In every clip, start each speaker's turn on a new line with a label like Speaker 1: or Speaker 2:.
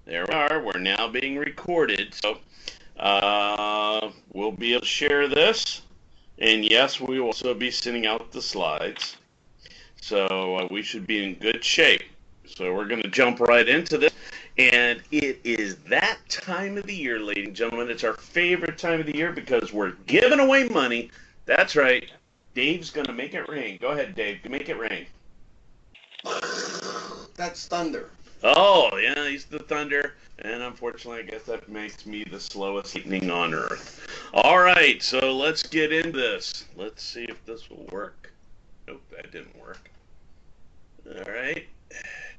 Speaker 1: There we are. We're now being recorded. So we'll be able to share this. And yes, we will also be sending out the slides. So we should be in good shape. So we're going to jump right into this. And it is that time of the year, ladies and gentlemen. It's our favorite time of the year because we're giving away money. That's right. Dave's going to make it rain. Go ahead, Dave. Make it rain.
Speaker 2: That's thunder.
Speaker 1: Oh, yeah, he's the thunder. And unfortunately, I guess that makes me the slowest lightning on Earth. All right, so let's get into this. Let's see if this will work. Nope, that didn't work. All right,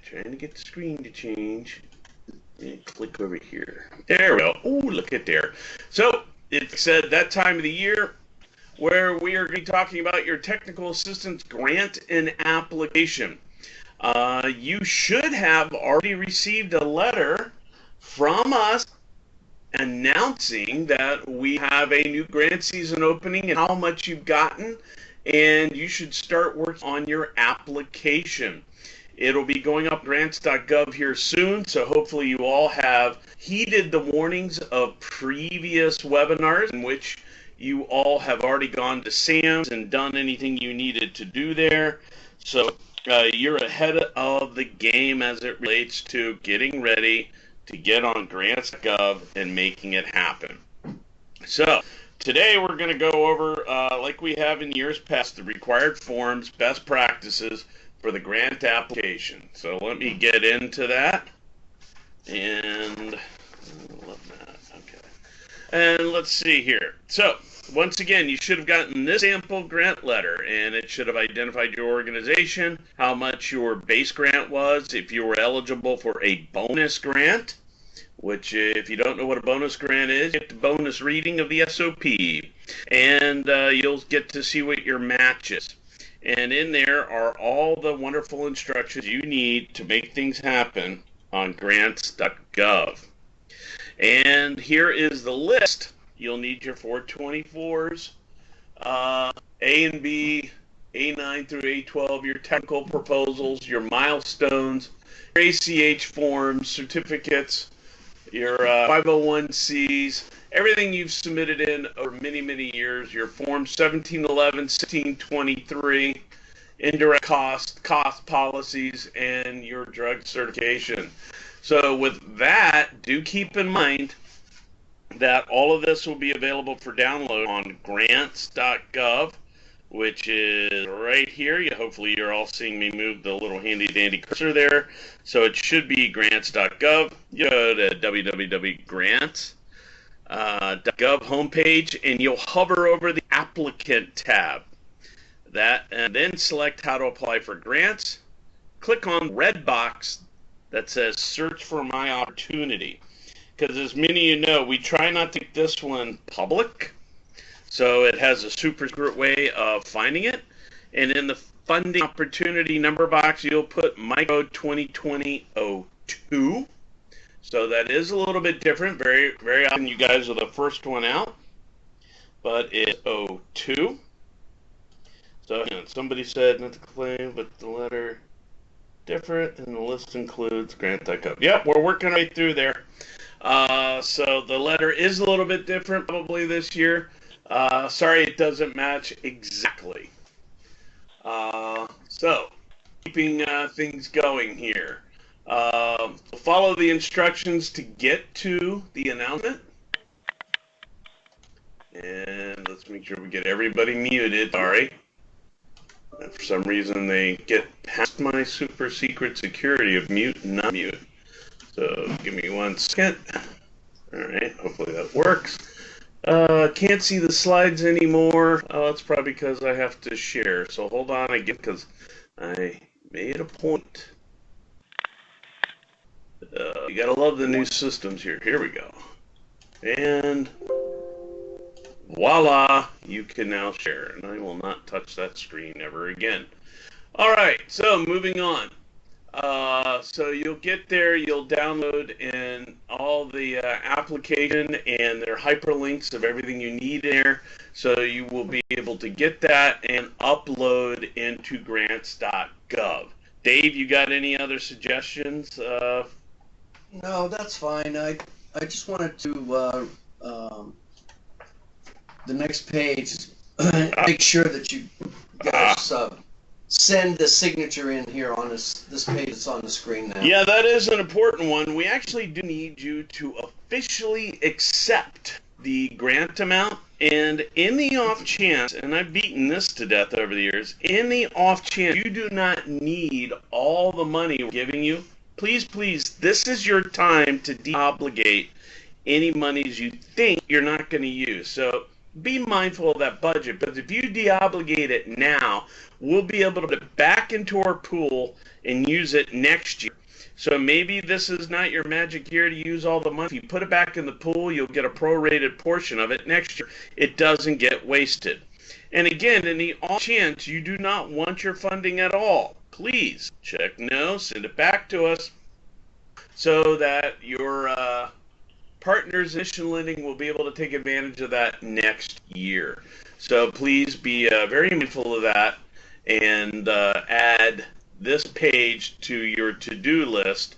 Speaker 1: trying to get the screen to change. And click over here. There we go. Oh, look at there. So it said that time of the year where we are going to be talking about your technical assistance grant and application. You should have already received a letter from us announcing that we have a new grant season opening and how much you've gotten, and you should start working on your application. It'll be going up grants.gov here soon, so hopefully you all have heeded the warnings of previous webinars in which you all have already gone to SAMS and done anything you needed to do there. So you're ahead of the game as it relates to getting ready to get on grants.gov and making it happen. So today we're going to go over, like we have in years past, the required forms, best practices for the grant application. So let me get into that. And okay. And let's see here. So once again, you should have gotten this sample grant letter, and it should have identified your organization, how much your base grant was, if you were eligible for a bonus grant, which if you don't know what a bonus grant is, you get the bonus reading of the SOP, and you'll get to see what your match is. And in there are all the wonderful instructions you need to make things happen on grants.gov. And here is the list. You'll need your 424s, A and B, A9 through A12, your technical proposals, your milestones, your ACH forms, certificates, your 501Cs, everything you've submitted in over many, many years, your Form 1711, 1623, indirect cost policies, and your drug certification. So with that, do keep in mind that all of this will be available for download on grants.gov, which is right here. Hopefully you're all seeing me move the little handy dandy cursor there. So it should be grants.gov. You go to www.grants.gov homepage, and you'll hover over the applicant tab. And then select how to apply for grants. Click on the red box that says search for my opportunity. Because as many of you know, we try not to make this one public, so it has a super secret way of finding it. And in the funding opportunity number box, you'll put my code 2020-02. So that is a little bit different. Very, very often you guys are the first one out, but it's 02. So somebody said not to claim, but the letter different, and the list includes grant.gov. Yep, we're working right through there. So the letter is a little bit different probably this year. Sorry it doesn't match exactly. So keeping things going here. Follow the instructions to get to the announcement. And let's make sure we get everybody muted. Sorry. And for some reason they get past my super secret security of mute and not mute. So give me 1 second. All right, hopefully that works. Can't see the slides anymore. It's probably because I have to share. So hold on again, because I made a point. You gotta love the new systems here. Here we go. And voila, you can now share. And I will not touch that screen ever again. All right, so moving on. So you'll get there, you'll download in all the application, and there are hyperlinks of everything you need there. So you will be able to get that and upload into grants.gov. Dave, you got any other suggestions
Speaker 2: No, that's fine. I just wanted to the next page make sure that you guys send the signature in here on this page that's on the screen now.
Speaker 1: Yeah, that is an important one. We actually do need you to officially accept the grant amount. And in the off chance, and I've beaten this to death over the years, in the off chance you do not need all the money we're giving you, please, please, this is your time to deobligate any monies you think you're not going to use. So be mindful of that budget. But if you deobligate it now, we'll be able to put it back into our pool and use it next year. So maybe this is not your magic year to use all the money. If you put it back in the pool, you'll get a prorated portion of it next year. It doesn't get wasted. And again, in the off chance you do not want your funding at all, please check no, send it back to us so that your partners in Mission Lending will be able to take advantage of that next year. So please be very mindful of that and add this page to your to-do list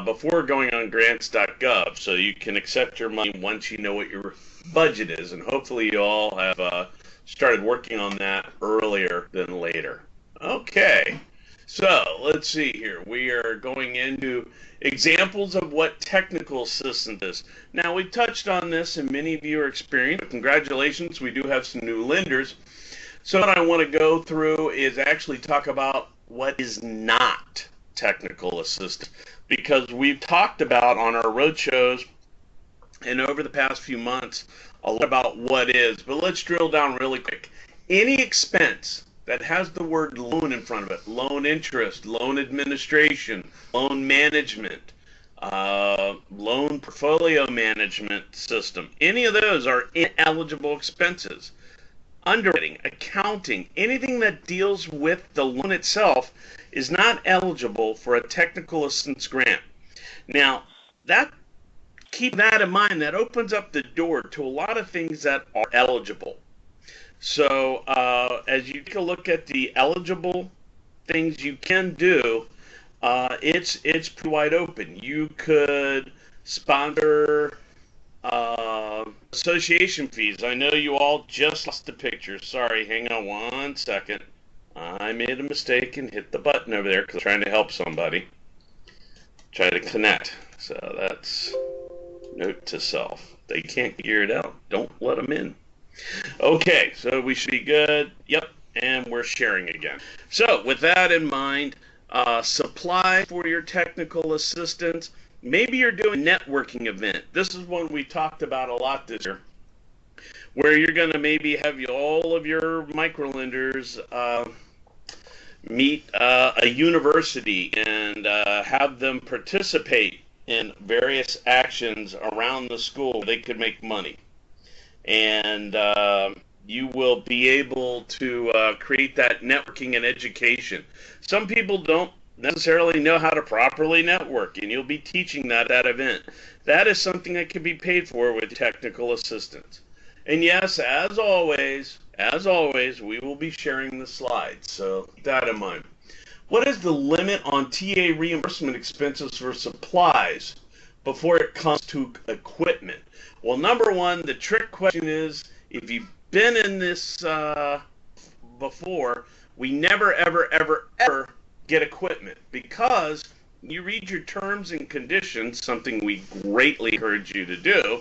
Speaker 1: before going on grants.gov so you can accept your money once you know what your budget is. And hopefully you all have started working on that earlier than later. Okay, so let's see here. We are going into examples of what technical assistance is. Now, we touched on this and many of you are experienced. Congratulations, we do have some new lenders. So what I want to go through is actually talk about what is not technical assistance, because we've talked about on our road shows and over the past few months a lot about what is, but let's drill down really quick. Any expense that has the word loan in front of it, loan interest, loan administration, loan management, loan portfolio management system, any of those are ineligible expenses. Underwriting, accounting, anything that deals with the loan itself is not eligible for a technical assistance grant. Now, keep that in mind. That opens up the door to a lot of things that are eligible. So as you take a look at the eligible things you can do, it's pretty wide open. You could sponsor association fees. I know you all just lost the picture. Sorry, hang on one second. I made a mistake and hit the button over there because I'm trying to help somebody. Try to connect. So that's note to self. They can't figure it out. Don't let them in. Okay, so we should be good. Yep, and we're sharing again. So with that in mind, supply for your technical assistance. Maybe you're doing a networking event. This is one we talked about a lot this year, where you're going to maybe have all of your microlenders meet a university and have them participate in various actions around the school. They could make money. And you will be able to create that networking and education. Some people don't necessarily know how to properly network, and you'll be teaching that at that event. That is something that can be paid for with technical assistance. And yes, as always, we will be sharing the slides, so keep that in mind. What is the limit on TA reimbursement expenses for supplies before it comes to equipment? Well, number one, the trick question is, if you've been in this before, we never, ever, ever, ever get equipment, because you read your terms and conditions, something we greatly encourage you to do.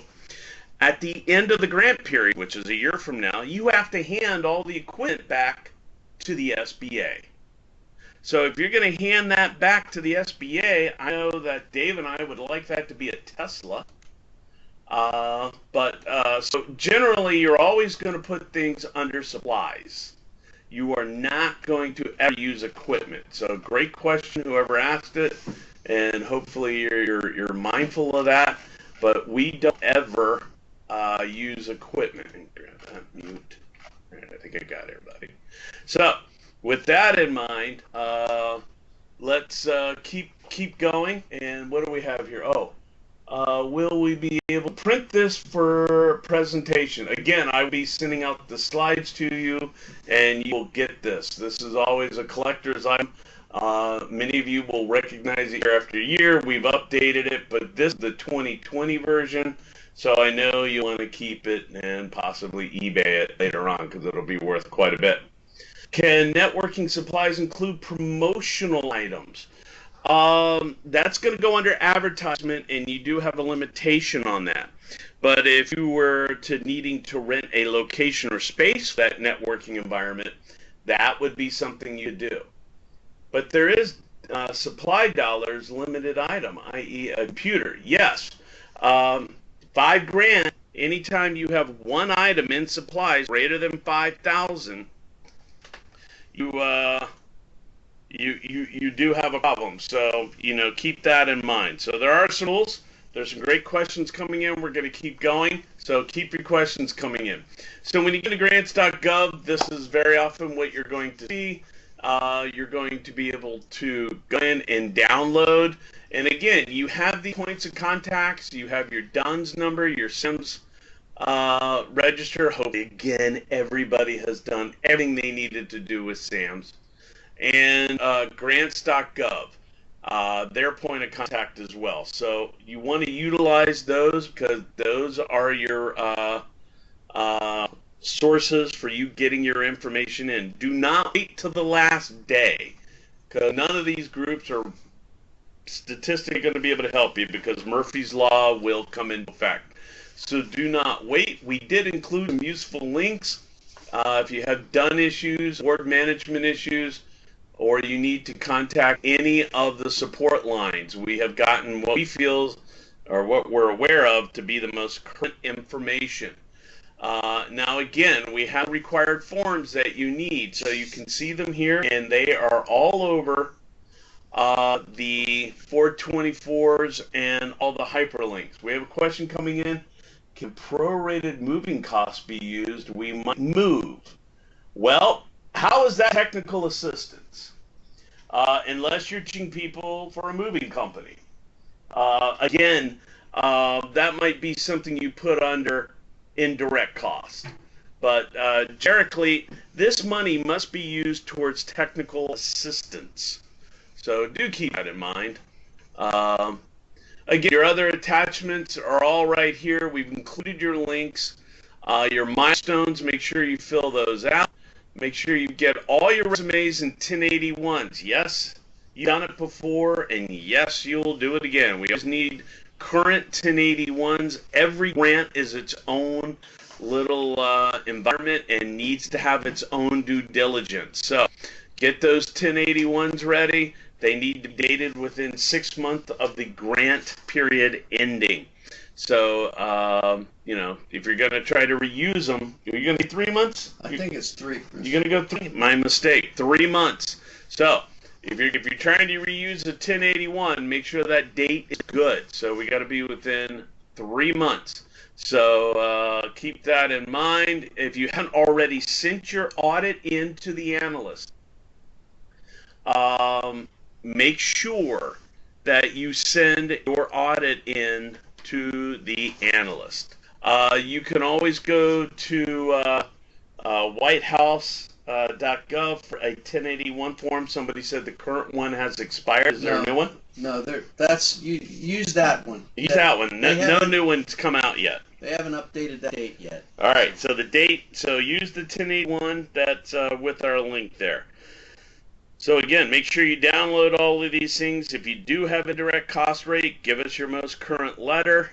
Speaker 1: At the end of the grant period, which is a year from now, you have to hand all the equipment back to the SBA. So if you're going to hand that back to the SBA, I know that Dave and I would like that to be a Tesla. So generally, you're always going to put things under supplies. You are not going to ever use equipment. So great question, whoever asked it, and hopefully you're mindful of that. But we don't ever use equipment. Mute. I think I got everybody. So with that in mind, let's keep going. And what do we have here? Will we be able to print this for presentation? Again, I will be sending out the slides to you, and you will get this. This is always a collector's item. Many of you will recognize it year after year. We've updated it, but this is the 2020 version, so I know you want to keep it and possibly eBay it later on because it'll be worth quite a bit. Can networking supplies include promotional items? That's going to go under advertisement, and you do have a limitation on that. But if you were to needing to rent a location or space for that networking environment, that would be something you do. But there is supply dollars limited item, i.e. a computer. Yes, $5,000. Anytime you have one item in supplies greater than 5,000, you do have a problem. So keep that in mind. So there are some rules. There's some great questions coming in. We're going to keep going. So keep your questions coming in. So when you go to grants.gov, this is very often what you're going to see. You're going to be able to go in and download. And again, you have the points of contacts. You have your DUNS number, your SIMS register. Hopefully, again, everybody has done everything they needed to do with SAMS. And grants.gov, their point of contact as well. So you want to utilize those because those are your sources for you getting your information in. Do not wait till the last day because none of these groups are statistically going to be able to help you because Murphy's Law will come into effect. So do not wait. We did include some useful links. If you have done issues, board management issues, or you need to contact any of the support lines, we have gotten what we feel or what we're aware of to be the most current information. Now again, we have required forms that you need, so you can see them here, and they are all over the 424s and all the hyperlinks. We have a question coming in. Can prorated moving costs be used? We might move. Well, how is that technical assistance? Unless you're teaching people for a moving company. Again, that might be something you put under indirect cost. But generically, this money must be used towards technical assistance. So do keep that in mind. Again, your other attachments are all right here. We've included your links. Your milestones, make sure you fill those out. Make sure you get all your resumes in 1081s. Yes, you've done it before, and yes, you'll do it again. We always need current 1081s. Every grant is its own little environment and needs to have its own due diligence. So get those 1081s ready. They need to be dated within 6 months of the grant period ending. So, if you're going to try to reuse them, you're going to be 3 months?
Speaker 2: I think it's 3.
Speaker 1: You're going to go 3? My mistake. 3 months. So, if you're trying to reuse a 1081, make sure that date is good. So, we got to be within 3 months. So, keep that in mind. If you haven't already sent your audit in to the analyst, make sure that you send your audit in to the analyst. You can always go to whitehouse.gov for a 1081 form. Somebody said the current one has expired. Is there a new one?
Speaker 2: No, you use that one.
Speaker 1: Use that one. No new one's come out yet.
Speaker 2: They haven't updated that date yet.
Speaker 1: All right, so the date, so use the 1081 that's with our link there. So again, make sure you download all of these things. If you do have a direct cost rate, give us your most current letter.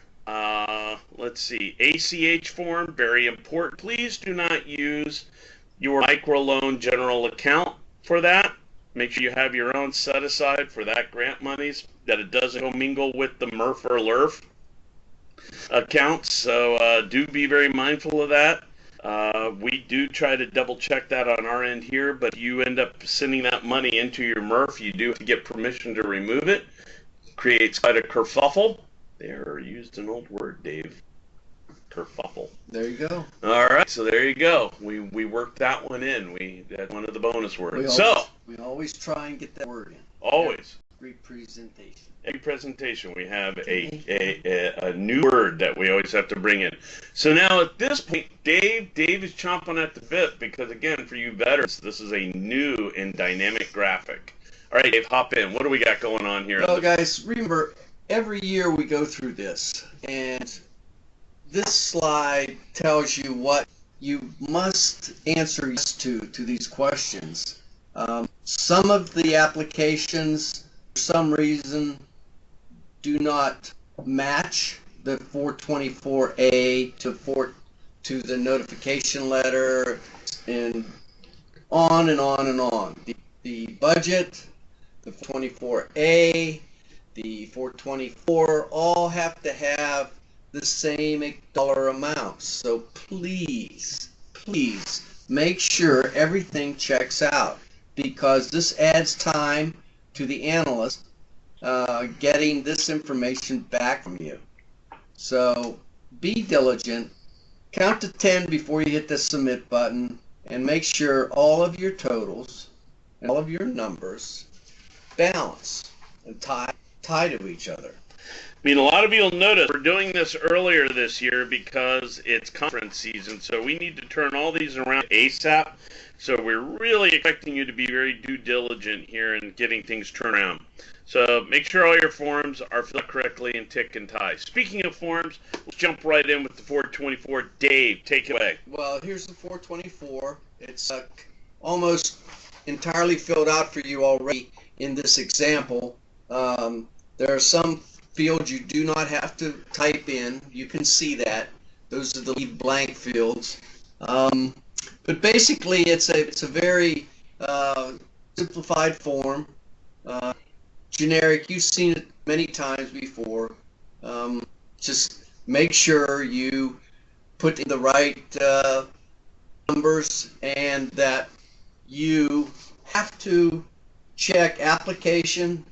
Speaker 1: Let's see, ACH form, very important. Please do not use your microloan general account for that. Make sure you have your own set aside for that grant monies, that it doesn't commingle with the MRF or LERF accounts. So do be very mindful of that. We do try to double check that on our end here, but if you end up sending that money into your MRF, you do have to get permission to remove it. Creates quite a kerfuffle. There used an old word, Dave. Kerfuffle.
Speaker 2: There you go.
Speaker 1: All right, so there you go. We worked that one in. That's one of the bonus words.
Speaker 2: We always try and get that word in.
Speaker 1: Always.
Speaker 2: Every presentation.
Speaker 1: Every presentation we have a new word that we always have to bring in. So now at this point, Dave is chomping at the bit because, again, for you veterans, this is a new and dynamic graphic. All right, Dave, hop in. What do we got going on here?
Speaker 2: Well, guys, remember, every year we go through this, and this slide tells you what you must answer yes to these questions. Some of the applications, for some reason, do not match the 424A to the notification letter, and on and on and on. The budget, the 424A, the 424, all have to have the same dollar amounts. So please, please make sure everything checks out, because this adds time to the analyst getting this information back from you. So be diligent, count to 10 before you hit the submit button, and make sure all of your totals and all of your numbers balance and tie to each other.
Speaker 1: I mean, a lot of you will notice we're doing this earlier this year because it's conference season, so we need to turn all these around ASAP. So we're really expecting you to be very due diligent here in getting things turned around. So make sure all your forms are filled correctly and tick and tie. Speaking of forms, let's jump right in with the 424. Dave, take it away.
Speaker 2: Well, here's the 424. It's almost entirely filled out for you already in this example. There are some fields you do not have to type in. You can see that. Those are the leave blank fields. But basically, it's a very simplified form. Generic. You've seen it many times before. Just make sure you put in the right numbers, and that you have to check application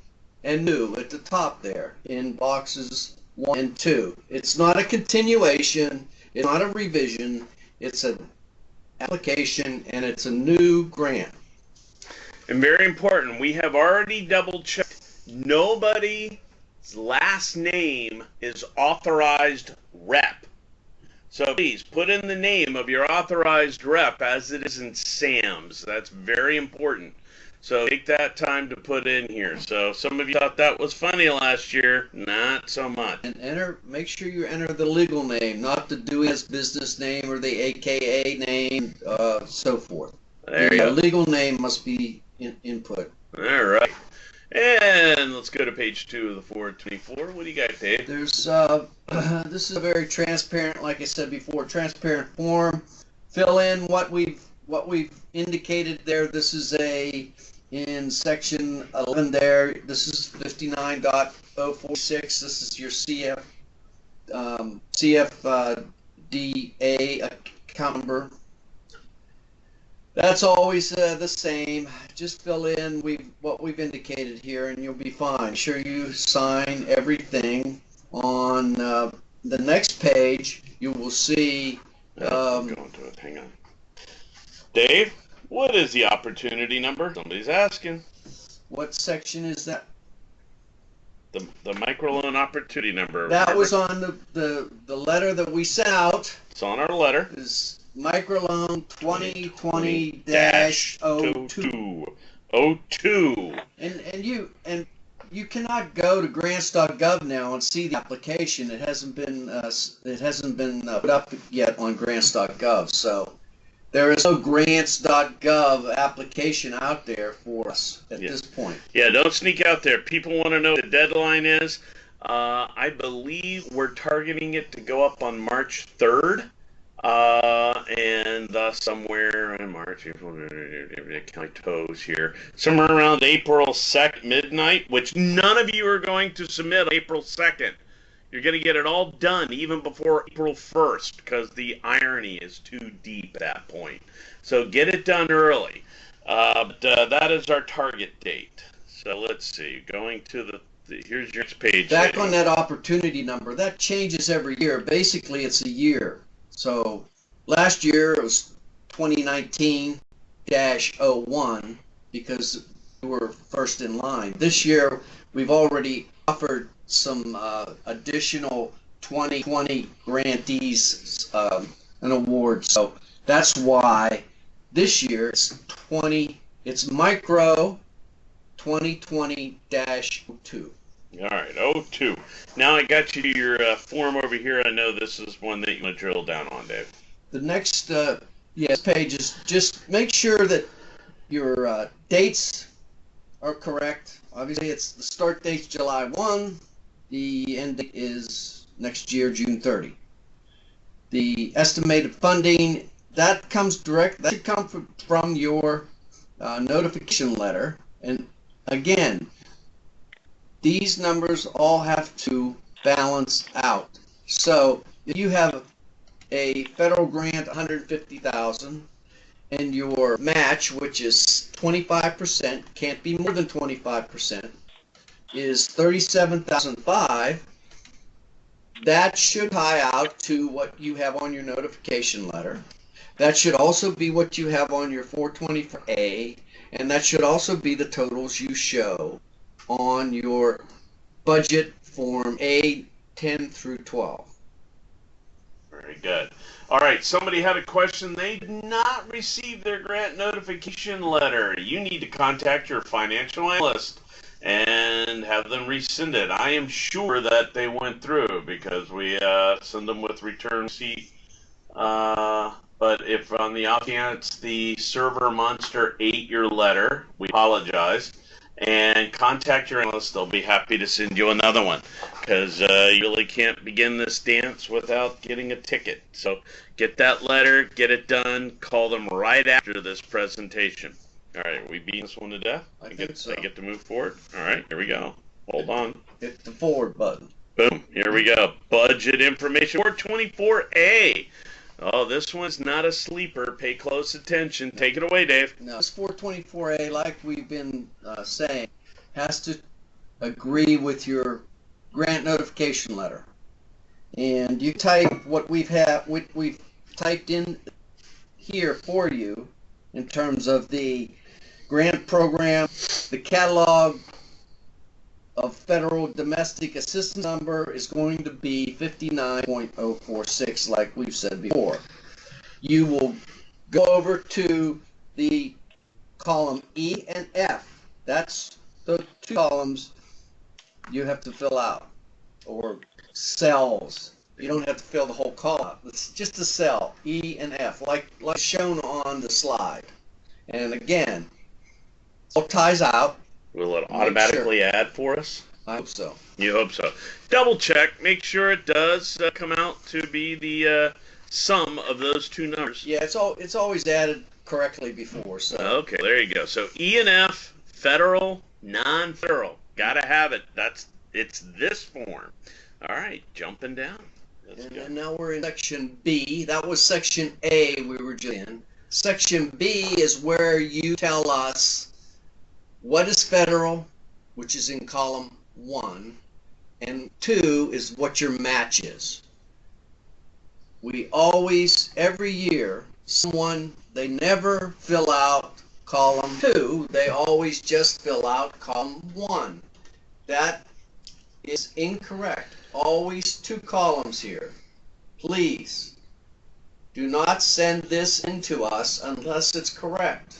Speaker 2: and new at the top there in boxes 1 and 2. It's not a continuation, it's not a revision, it's an application, and it's a new grant.
Speaker 1: And very important, we have already double checked. Nobody's last name is authorized rep. So please put in the name of your authorized rep as it is in Sam's. That's very important. So take that time to put in here. So some of you thought that was funny last year. Not so much.
Speaker 2: And make sure you enter the legal name, not the doing as business name or the AKA name, so forth.
Speaker 1: There you go.
Speaker 2: The legal name must be input.
Speaker 1: All right. And let's go to page 2 of the 424. What do you got, Dave?
Speaker 2: There's this is a very transparent, like I said before, transparent form. Fill in what we've indicated there. This is in section 11 there. This is 59.046. This is your CFDA account number. That's always the same. Just fill in what we've indicated here, and you'll be fine. Sure, you sign everything. On the next page, you will see.
Speaker 1: Going to it. Hang on. Dave, what is the opportunity number? Somebody's asking.
Speaker 2: What section is that?
Speaker 1: The microloan opportunity number.
Speaker 2: That
Speaker 1: remember?
Speaker 2: was on the letter that we sent out.
Speaker 1: It's on our letter.
Speaker 2: Is microloan 2020-02.
Speaker 1: 02.
Speaker 2: And you cannot go to grants.gov now and see the application. It hasn't been put up yet on grants.gov. So there is no grants.gov application out there for us at this point.
Speaker 1: Yeah, don't sneak out there. People want to know what the deadline is. I believe we're targeting it to go up on March 3rd. And somewhere in March, count my toes here, somewhere around April 2nd, midnight, which none of you are going to submit on April 2nd. You're going to get it all done even before April 1st, because the irony is too deep at that point. So get it done early. But that is our target date. So let's see, going to here's your next page.
Speaker 2: Back on that opportunity number, that changes every year. Basically, it's a year. So last year it was 2019-01 because we were first in line. This year we've already offered some additional 2020 grantees an award. So that's why this year it's micro 2020-02.
Speaker 1: All right, 02. Now I got you your form over here. I know this is one that you want to drill down on, Dave.
Speaker 2: The next page is just make sure that your dates are correct. Obviously, it's the start date's July 1. The end date is next year, June 30. The estimated funding, that should come from your notification letter. And again, these numbers all have to balance out. So if you have a federal grant, $150,000, and your match, which is 25%, can't be more than 25%, is $37,500, that should tie out to what you have on your notification letter. That should also be what you have on your 424A, and that should also be the totals you show on your budget form A10 through 12.
Speaker 1: Very good. All right, somebody had a question. They did not receive their grant notification letter. You need to contact your financial analyst and have them resend it. I am sure that they went through because we send them with return receipt. But if on the off chance the server monster ate your letter, we apologize. And contact your analyst. They'll be happy to send you another one because you really can't begin this dance without getting a ticket. So get that letter, get it done, call them right after this presentation. All right, are we beating this one to death?
Speaker 2: I think so.
Speaker 1: I get to move forward? All right, here we go. Hold on.
Speaker 2: Hit the forward button.
Speaker 1: Boom, here we go. Budget information 424A. Oh, this one's not a sleeper. Pay close attention. Take it away, Dave.
Speaker 2: No, this 424A, like we've been saying, has to agree with your grant notification letter. And you type what we've typed in here for you in terms of the grant program, the catalog of federal domestic assistance number is going to be 59.046, like we've said before. You will go over to the column E and F. That's the two columns you have to fill out, or cells. You don't have to fill the whole column out. It's just a cell, E and F, like shown on the slide. And again, it all ties out.
Speaker 1: Will it automatically add for us?
Speaker 2: I hope so.
Speaker 1: You hope so. Double check. Make sure it does come out to be the sum of those two numbers.
Speaker 2: Yeah, it's always added correctly before. So
Speaker 1: okay, there you go. So E and F, federal, non-federal. Gotta have it. It's this form. All right, jumping down.
Speaker 2: And now we're in section B. That was section A we were just in. Section B is where you tell us what is federal, which is in column 1, and 2 is what your match is. We always, every year, they never fill out column 2, they always just fill out column 1. That is incorrect. Always 2 columns here. Please, do not send this into us unless it's correct.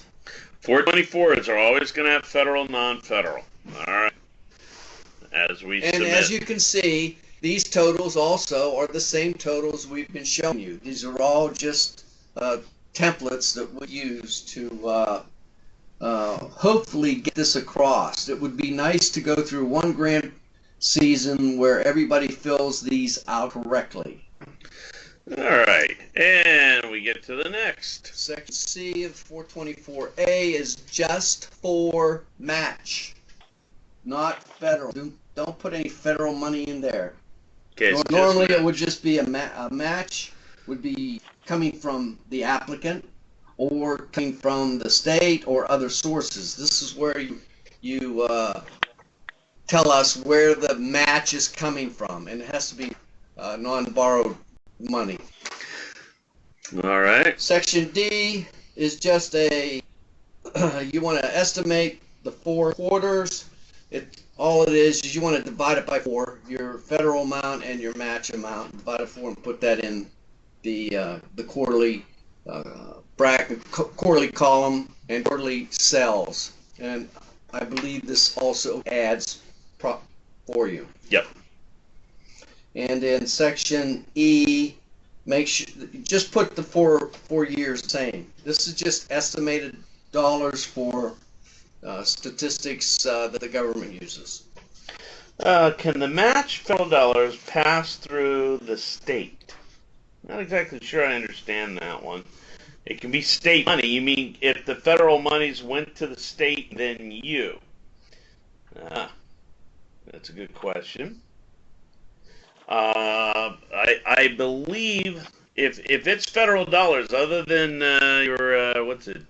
Speaker 1: 424s are always going to have federal, non-federal. All right. As we
Speaker 2: and
Speaker 1: submit.
Speaker 2: as you can see, these totals also are the same totals we've been showing you. These are all just templates that we use to hopefully get this across. It would be nice to go through one grant season where everybody fills these out correctly.
Speaker 1: All right, and we get to the next.
Speaker 2: Section C of 424A is just for match, not federal. Don't put any federal money in there.
Speaker 1: Okay,
Speaker 2: Normally it would just be a match would be coming from the applicant or coming from the state or other sources. This is where you tell us where the match is coming from, and it has to be non-borrowed money.
Speaker 1: All right.
Speaker 2: Section D is just you want to estimate the 4 quarters. All it is you want to divide it by 4, your federal amount and your match amount. Divide it 4 and put that in the quarterly bracket, quarterly column, and quarterly cells. And I believe this also adds for you.
Speaker 1: Yep.
Speaker 2: And in section E, make sure just put the four years the same. This is just estimated dollars for statistics that the government uses.
Speaker 1: Can the match federal dollars pass through the state? Not exactly sure I understand that one. It can be state money. You mean if the federal monies went to the state, then you? That's a good question. I believe if it's federal dollars, other than your what's it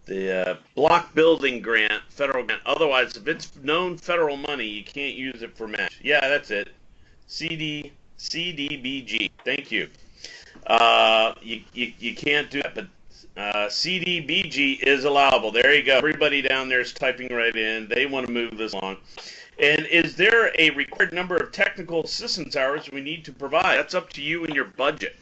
Speaker 1: the block building grant, federal grant. Otherwise, if it's known federal money, you can't use it for match. Yeah, that's it. CDBG. Thank you. You can't do that, but CDBG is allowable. There you go. Everybody down there is typing right in. They want to move this along. And is there a required number of technical assistance hours we need to provide? That's up to you and your budget.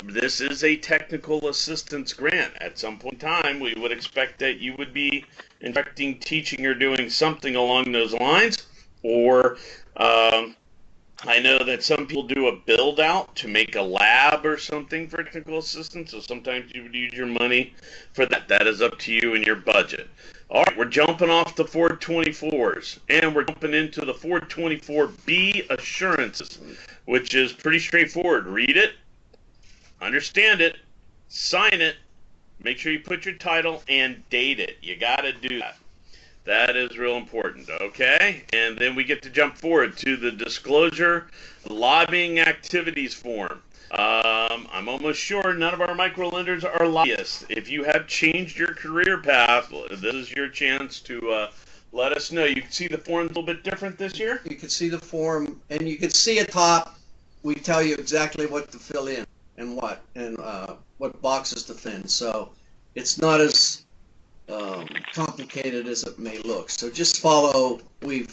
Speaker 1: This is a technical assistance grant. At some point in time, we would expect that you would be instructing, teaching, or doing something along those lines. Or I know that some people do a build out to make a lab or something for technical assistance. So sometimes you would use your money for that. That is up to you and your budget. All right, we're jumping off the 424s, and we're jumping into the 424B assurances, which is pretty straightforward. Read it, understand it, sign it, make sure you put your title, and date it. You got to do that. That is real important, okay? And then we get to jump forward to the disclosure lobbying activities form. I'm almost sure none of our microlenders are lobbyists. If you have changed your career path, this is your chance to let us know. You can see the form's a little bit different this year.
Speaker 2: You can see the form, and you can see at top, we tell you exactly what to fill in and what boxes to fill in. So it's not as complicated as it may look. So just follow the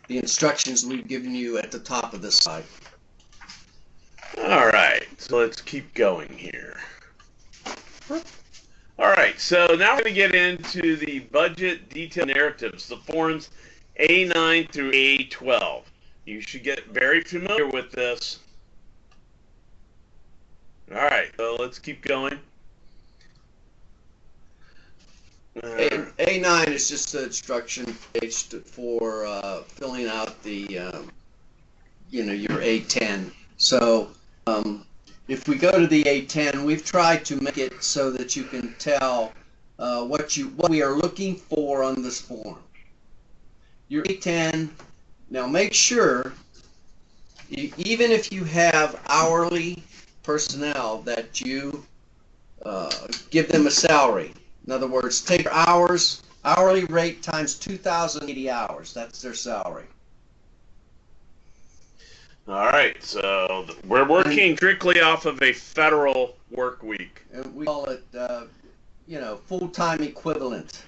Speaker 2: instructions we've given you at the top of this slide.
Speaker 1: All right, so let's keep going here. All right, so now we're going to get into the budget detail narratives, the forms A9 through A12. You should get very familiar with this. All right, so let's keep going.
Speaker 2: A9 is just the instruction page for filling out the, your A10. So if we go to the A10, we've tried to make it so that you can tell what we are looking for on this form. Your A10, now make sure, even if you have hourly personnel, that you give them a salary. In other words, take your hourly rate times 2,080 hours. That's their salary.
Speaker 1: All right, so we're working strictly off of a federal work week.
Speaker 2: And we call it, full-time equivalent.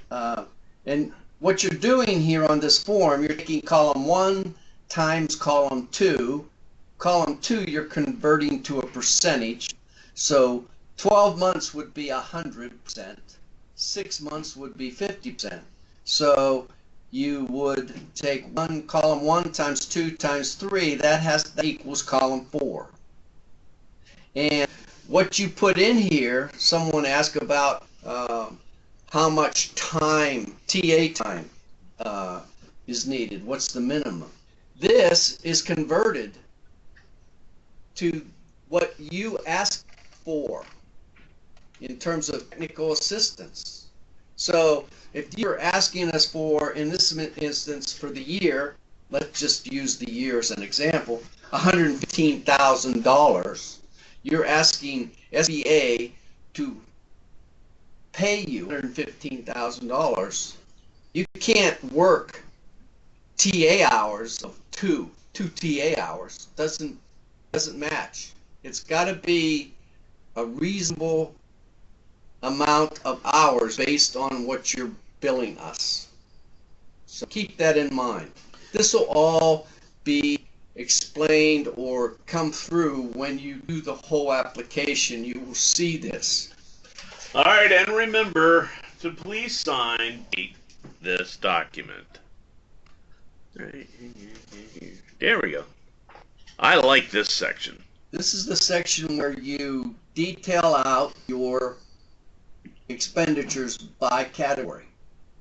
Speaker 2: And what you're doing here on this form, you're taking column 1 times column 2. Column 2, you're converting to a percentage. So 12 months would be 100%. 6 months would be 50%. So you would take column 1 times 2 times 3, that equals column 4. And what you put in here, someone asked about how much time, TA time, is needed. What's the minimum? This is converted to what you asked for in terms of technical assistance. So if you're asking us for, in this instance, for the year, let's just use the year as an example, $115,000, you're asking SBA to pay you $115,000. You can't work TA hours of two TA hours. Doesn't match. It's got to be a reasonable amount of hours based on what you're billing us. So keep that in mind. This will all be explained or come through when you do the whole application. You will see this.
Speaker 1: All right, and remember, So please sign this document. There we go. I like this section.
Speaker 2: This is the section where you detail out your expenditures by category.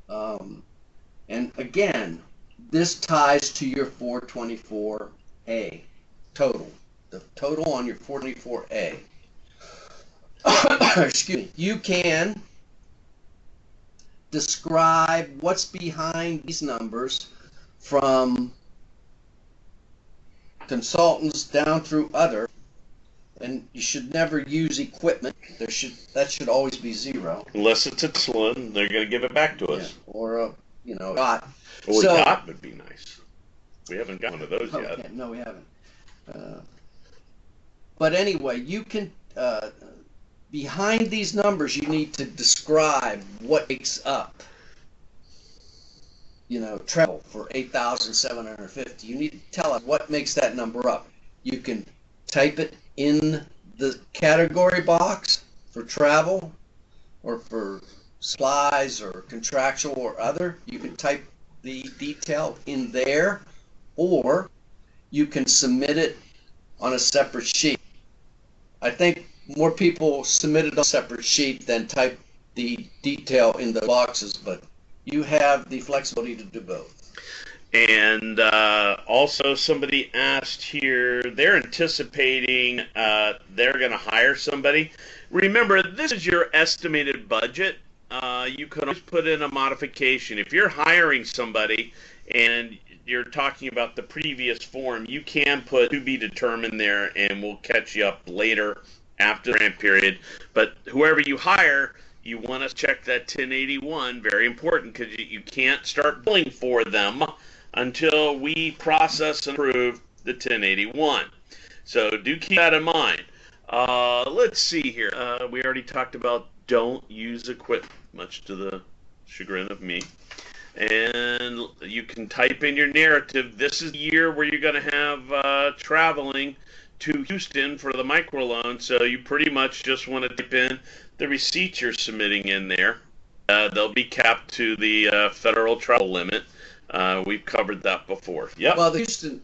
Speaker 2: And again, this ties to your 424A total. The total on your 424A. Excuse me. You can describe what's behind these numbers from consultants down through other, and you should never use equipment. That should always be zero.
Speaker 1: Unless it's a Tesla, and they're going to give it back to us.
Speaker 2: Yeah, or a yacht.
Speaker 1: Or a yacht would be nice. We haven't got one of those yet.
Speaker 2: Yeah, no, we haven't. But anyway, you can behind these numbers, you need to describe what makes up. Travel for 8,750. You need to tell us what makes that number up. You can type it in the category box for travel, or for supplies, or contractual, or other. You can type the detail in there, or you can submit it on a separate sheet. I think more people submit it on a separate sheet than type the detail in the boxes, but you have the flexibility to do both.
Speaker 1: And also somebody asked here, they're anticipating they're going to hire somebody. Remember, this is your estimated budget. You can always put in a modification. If you're hiring somebody and you're talking about the previous form, you can put to be determined there, and we'll catch you up later after the grant period. But whoever you hire, you want to check that 1081, very important, because you can't start billing for them until we process and approve the 1081. So do keep that in mind. Let's see here. We already talked about don't use equipment, much to the chagrin of me. And you can type in your narrative. This is the year where you're going to have traveling to Houston for the microloan, so you pretty much just want to type in the receipts you're submitting in there. They'll be capped to the federal travel limit. We've covered that before. Yep.
Speaker 2: Well, the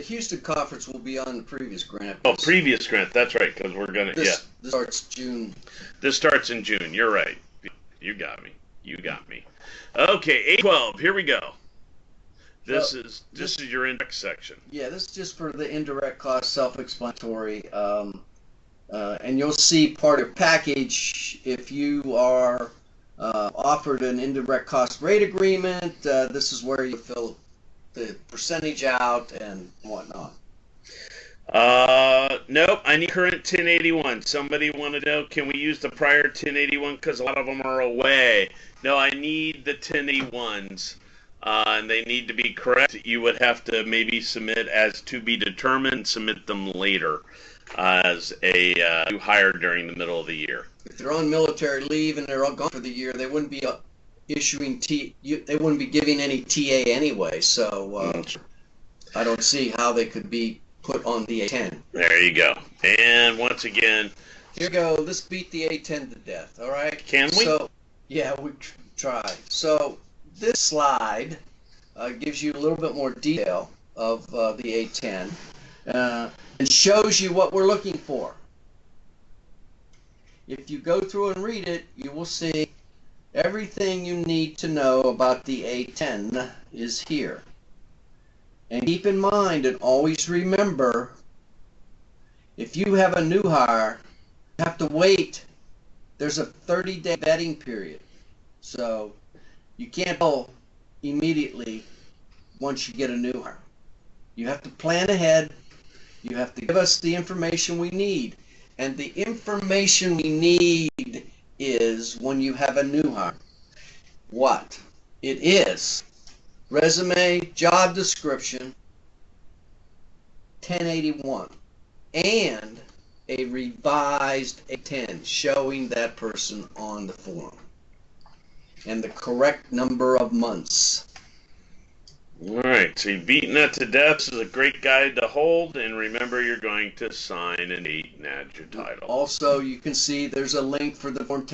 Speaker 2: Houston conference will be on the previous grant.
Speaker 1: Oh, previous grant. That's right, because we're going to,
Speaker 2: This starts June.
Speaker 1: This starts in June. You're right. You got me. Okay, 812. Here we go. This is your index section.
Speaker 2: Yeah, this is just for the indirect cost, self-explanatory. And you'll see part of package if you are offered an indirect cost rate agreement. This is where you fill the percentage out and whatnot.
Speaker 1: Nope, I need current 1081. Somebody wanted to know, can we use the prior 1081 because a lot of them are away? No, I need the 1081s. And they need to be correct. You would have to maybe submit as to be determined, submit them later as a new hire during the middle of the year.
Speaker 2: If they're on military leave and they're all gone for the year, they wouldn't be issuing they wouldn't be giving any TA anyway. So I don't see how they could be put on the A10.
Speaker 1: There you go. And once again,
Speaker 2: here you go. Let's beat the A10 to death. All right?
Speaker 1: Can we?
Speaker 2: So yeah, we try. So this slide gives you a little bit more detail of the A10 and shows you what we're looking for. If you go through and read it, you will see everything you need to know about the A10 is here. And keep in mind and always remember, if you have a new hire, you have to wait. There's a 30-day vetting period. So you can't go immediately once you get a new hire. You have to plan ahead. You have to give us the information we need. And the information we need is when you have a new hire. What? It is resume, job description, 1081, and a revised A10 showing that person on the form. And the correct number of months.
Speaker 1: All right, so you've beaten that to death. This is a great guide to hold, and remember you're going to sign and date and add your title.
Speaker 2: Also, you can see there's a link for the Form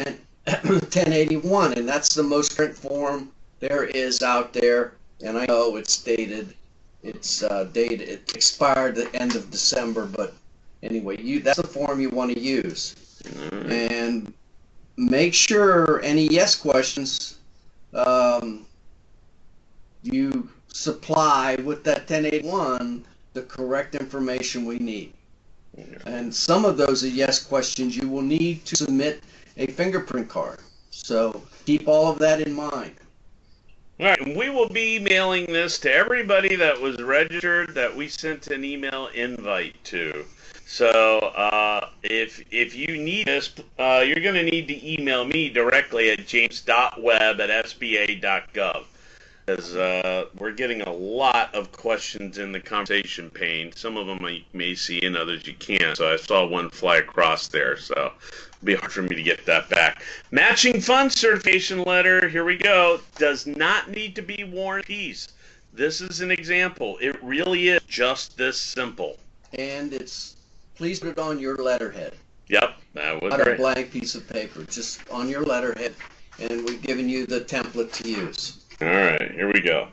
Speaker 2: 1081, and that's the most current form there is out there. And I know it's dated. It's dated. It expired the end of December, but anyway, that's the form you want to use. And make sure any yes questions you supply with that 1081 the correct information we need. And some of those are yes questions. You will need to submit a fingerprint card. So keep all of that in mind.
Speaker 1: All right, and we will be mailing this to everybody that was registered that we sent an email invite to. So if you need this, you're going to need to email me directly at james.webb@sba.gov. Because we're getting a lot of questions in the conversation pane. Some of them you may see and others you can't. So I saw one fly across there. So it'll be hard for me to get that back. Matching funds certification letter, here we go, does not need to be War and Peace. This is an example. It really is just this simple.
Speaker 2: And please put it on your letterhead.
Speaker 1: Yep, that was
Speaker 2: Not
Speaker 1: great.
Speaker 2: a blank piece of paper, just on your letterhead. And we've given you the template to use.
Speaker 1: All right, here we go.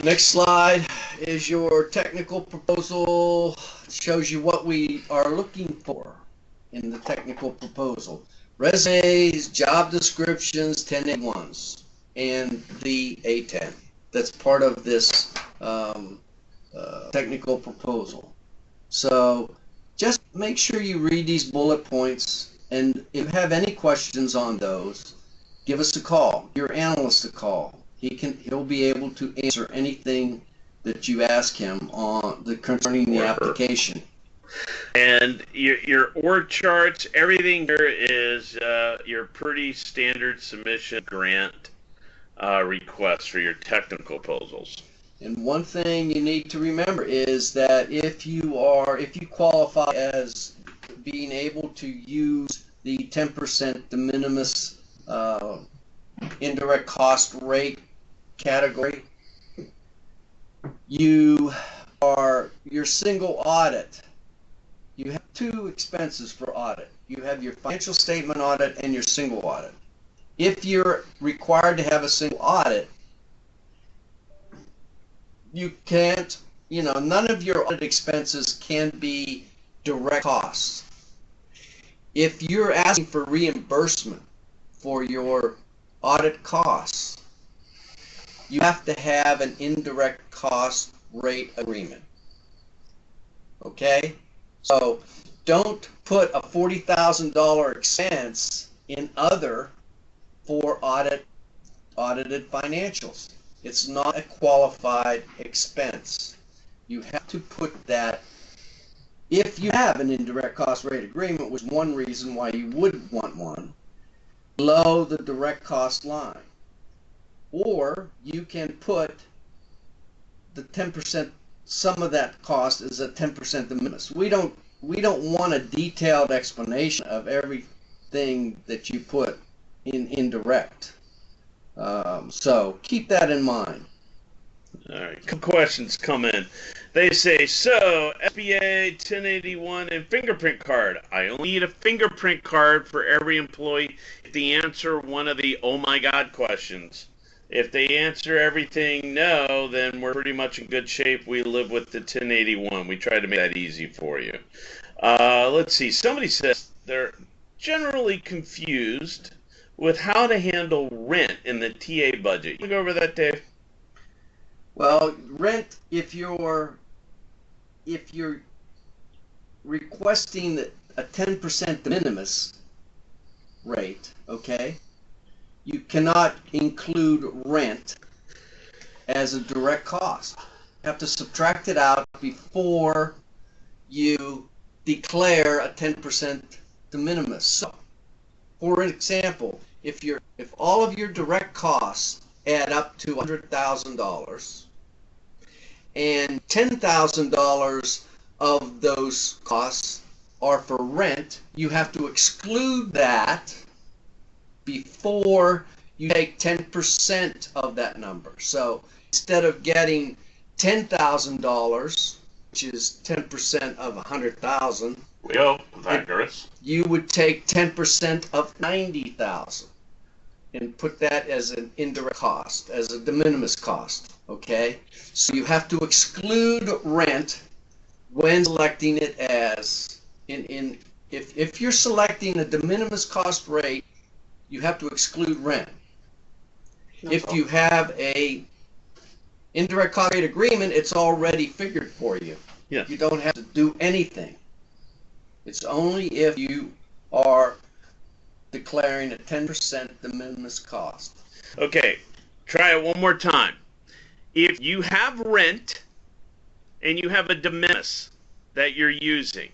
Speaker 2: Next slide is your technical proposal. It shows you what we are looking for in the technical proposal. Resumes, job descriptions, 1081s, and the A10. That's part of this technical proposal. So just make sure you read these bullet points, and if you have any questions on those, give us a call, your analyst a call. He'll be able to answer anything that you ask him concerning the application.
Speaker 1: And your org charts, everything here is your pretty standard submission grant request for your technical proposals.
Speaker 2: And one thing you need to remember is that if you qualify as being able to use the 10% de minimis indirect cost rate category, your single audit, you have two expenses for audit. You have your financial statement audit and your single audit. If you're required to have a single audit, you can't, none of your audit expenses can be direct costs. If you're asking for reimbursement for your audit costs, you have to have an indirect cost rate agreement. Okay? So don't put a $40,000 expense in other for audited financials. It's not a qualified expense. You have to put that, if you have an indirect cost rate agreement, which is one reason why you would want one, below the direct cost line. Or you can put the 10%, some of that cost is a 10% de minimis. We don't want a detailed explanation of everything that you put in indirect. So keep that in mind.
Speaker 1: All right, couple questions come in. They say, so SBA 1081 and fingerprint card. I only need a fingerprint card for every employee if they answer one of the oh my god questions. If they answer everything no, then we're pretty much in good shape. We live with the 1081. We try to make that easy for you. Let's see. Somebody says they're generally confused with how to handle rent in the TA budget. You go over that, Dave?
Speaker 2: Well, rent, if you're requesting a 10% de minimis rate, okay, you cannot include rent as a direct cost. You have to subtract it out before you declare a 10% de minimis. So, for example, if all of your direct costs add up to $100,000 and $10,000 of those costs are for rent, you have to exclude that before you take 10% of that number. So instead of getting $10,000, which is 10% of $100,000,
Speaker 1: OEO, Pythagoras.
Speaker 2: You would take 10% of 90,000 and put that as an indirect cost, as a de minimis cost, okay? So you have to exclude rent when selecting it as, if you're selecting a de minimis cost rate, you have to exclude rent. If you have a indirect cost rate agreement, it's already figured for you.
Speaker 1: Yes.
Speaker 2: You don't have to do anything. It's only if you are declaring a 10% de minimis cost.
Speaker 1: Okay, try it one more time. If you have rent and you have a de minimis that you're using,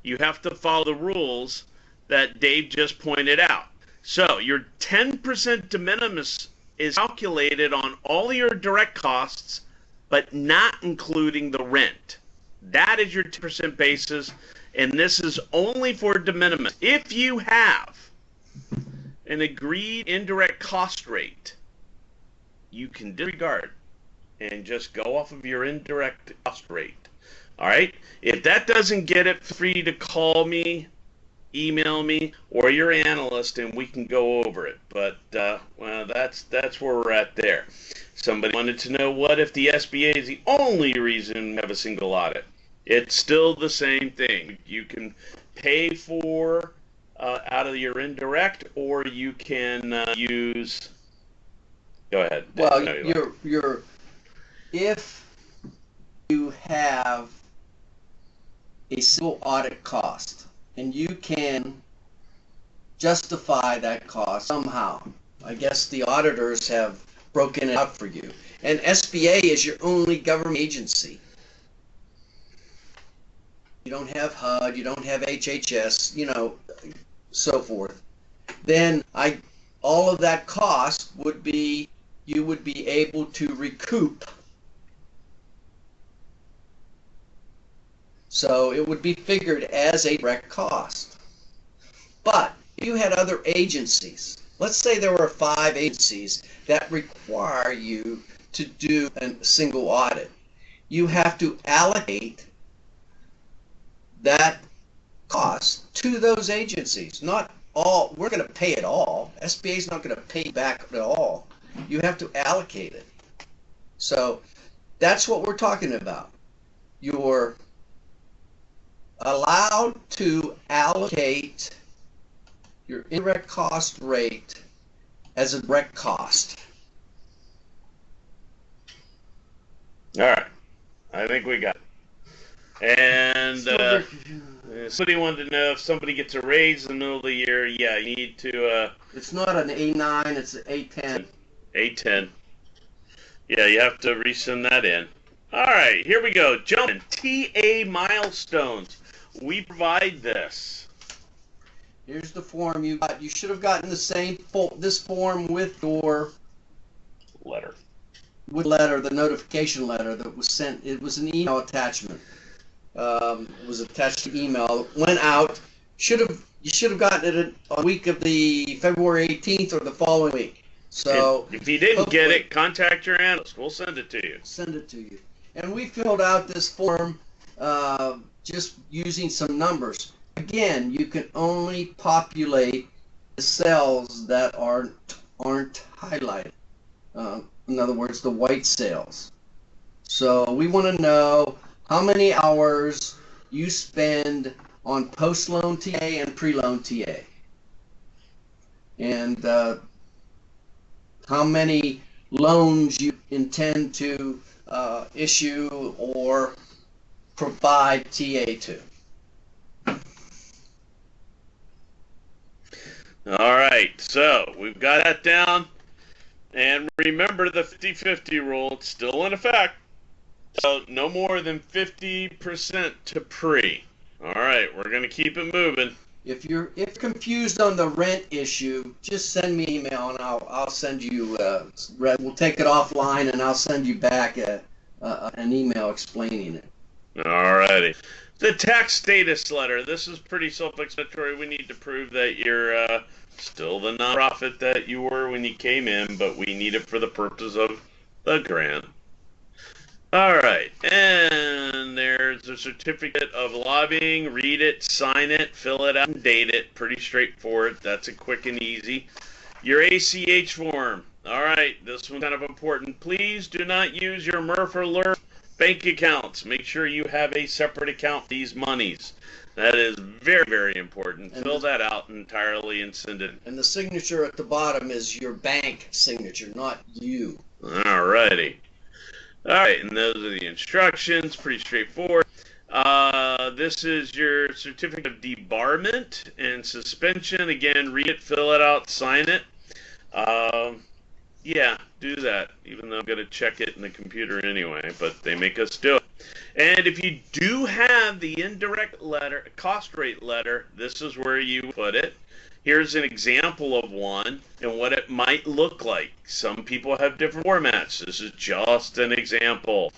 Speaker 1: you have to follow the rules that Dave just pointed out. So your 10% de minimis is calculated on all your direct costs, but not including the rent. That is your 10% basis, and this is only for de minimis. If you have an agreed indirect cost rate, you can disregard and just go off of your indirect cost rate. All right? If that doesn't get it, feel free to call me, email me, or your analyst, and we can go over it. But well, that's where we're at there. Somebody wanted to know, what if the SBA is the only reason we have a single audit? It's still the same thing. You can pay for out of your indirect, or you can use. Go ahead.
Speaker 2: Well, if you have a single audit cost and you can justify that cost somehow, I guess the auditors have broken it out for you. And SBA is your only government agency. You don't have HUD, you don't have HHS, so forth. Then all of that cost would be, you would be able to recoup. So it would be figured as a direct cost. But if you had other agencies, let's say there were 5 agencies that require you to do a single audit, you have to allocate that cost to those agencies. Not all, we're going to pay it all. SBA is not going to pay back at all. You have to allocate it. So that's what we're talking about. You're allowed to allocate your indirect cost rate as a direct cost.
Speaker 1: All right. I think we got it. And somebody wanted to know if somebody gets a raise in the middle of the year. Yeah, you need to.
Speaker 2: It's not an A9, it's an A10.
Speaker 1: A10. Yeah, you have to resend that in. All right, here we go. Gentlemen, TA milestones. We provide this.
Speaker 2: Here's the form you got. You should have gotten the same this form with your
Speaker 1: Letter.
Speaker 2: With letter, the notification letter that was sent. It was an email attachment. It was attached to email. Went out. You should have gotten it on the week of the February 18th or the following week. So
Speaker 1: and if you didn't get it, contact your analyst. We'll send it to you.
Speaker 2: Send it to you. And we filled out this form just using some numbers. Again, you can only populate the cells that aren't highlighted. In other words, the white cells. So we want to know how many hours you spend on post-loan TA and pre-loan TA. And how many loans you intend to issue or provide TA to.
Speaker 1: All right, so we've got that down. And remember the 50-50 rule, it's still in effect. So no more than 50% to pre. All right, we're going to keep it moving.
Speaker 2: If you're confused on the rent issue, just send me an email and I'll send you. We'll take it offline and I'll send you back an email explaining it.
Speaker 1: All righty. The tax status letter. This is pretty self-explanatory. We need to prove that you're still the nonprofit that you were when you came in, but we need it for the purpose of the grant. All right, and there's a certificate of lobbying. Read it, sign it, fill it out, and date it. Pretty straightforward. That's a quick and easy. Your ACH form. All right, this one's kind of important. Please do not use your MRF or LERF bank accounts. Make sure you have a separate account for these monies. That is very, very important.
Speaker 2: And
Speaker 1: Fill that out entirely and send it.
Speaker 2: And the signature at the bottom is your bank signature, not you.
Speaker 1: All righty. All right, and those are the instructions. Pretty straightforward. This is your certificate of debarment and suspension. Again, read it, fill it out, sign it. Yeah, do that, even though I'm going to check it in the computer anyway, but they make us do it. And if you do have the indirect letter, cost rate letter, this is where you put it. Here's an example of one and what it might look like. Some people have different formats. This is just an example.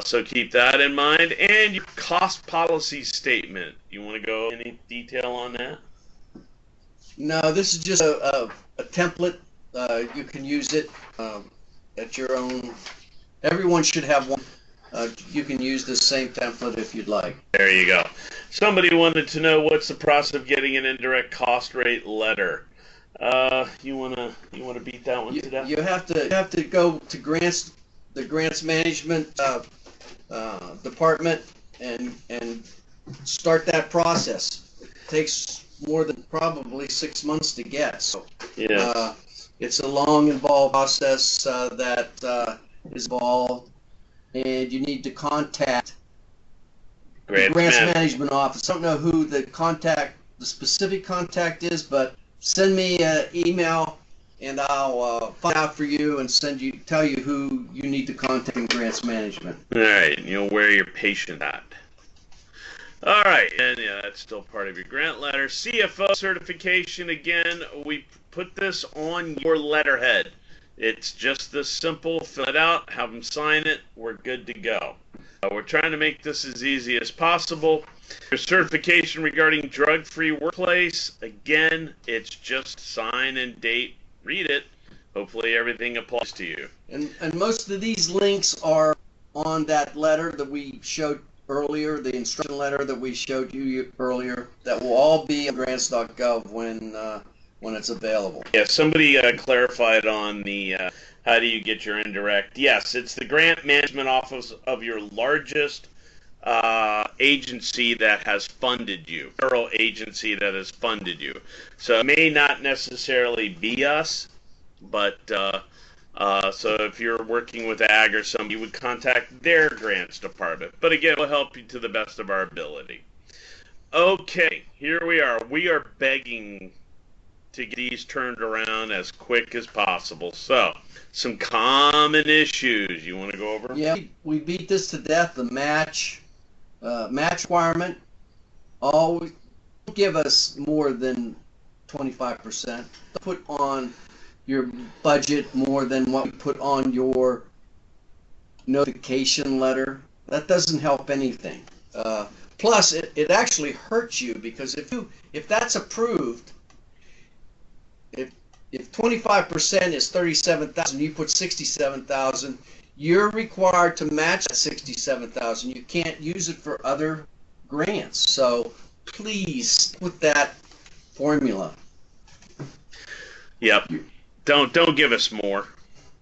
Speaker 1: So keep that in mind. And your cost policy statement. You want to go any detail on that?
Speaker 2: No, this is just a template. You can use it at your own. Everyone should have one. You can use the same template if you'd like.
Speaker 1: There you go. Somebody wanted to know what's the process of getting an indirect cost rate letter. You wanna beat that one to death?
Speaker 2: You have to go to the grants management department and start that process. It takes more than probably 6 months to get. So
Speaker 1: Yeah.
Speaker 2: it's a long, involved process that is involved, and you need to contact the grants management office. I don't know who the specific contact is, but send me an email and I'll find out for you and tell you who you need to contact in grants management.
Speaker 1: All right, you'll wear your patient hat. All right, and yeah, that's still part of your grant letter. CFO certification, again, we put this on your letterhead. It's just this simple. Fill it out, have them sign it, we're good to go. We're trying to make this as easy as possible. Your certification regarding drug-free workplace, again, it's just sign and date, read it. Hopefully everything applies to you.
Speaker 2: And most of these links are on that letter that we showed earlier, the instruction letter that we showed you earlier. That will all be on grants.gov when it's available.
Speaker 1: Yeah, somebody clarified on the how do you get your indirect. Yes, it's the grant management office of your largest agency that has funded you, federal agency that has funded you. So it may not necessarily be us, but so if you're working with ag or something, you would contact their grants department. But again, we'll help you to the best of our ability. Okay, here we are. We are begging to get these turned around as quick as possible. So, some common issues you want to go over?
Speaker 2: Yeah, we beat this to death. The match requirement. Always give us more than 25%. Put on your budget more than what we put on your notification letter. That doesn't help anything. Plus, it actually hurts you, because if that's approved, if 25% is 37,000, you put 67,000, you're required to match that 67,000. You can't use it for other grants. So please stick with that formula.
Speaker 1: Yep. Don't give us more.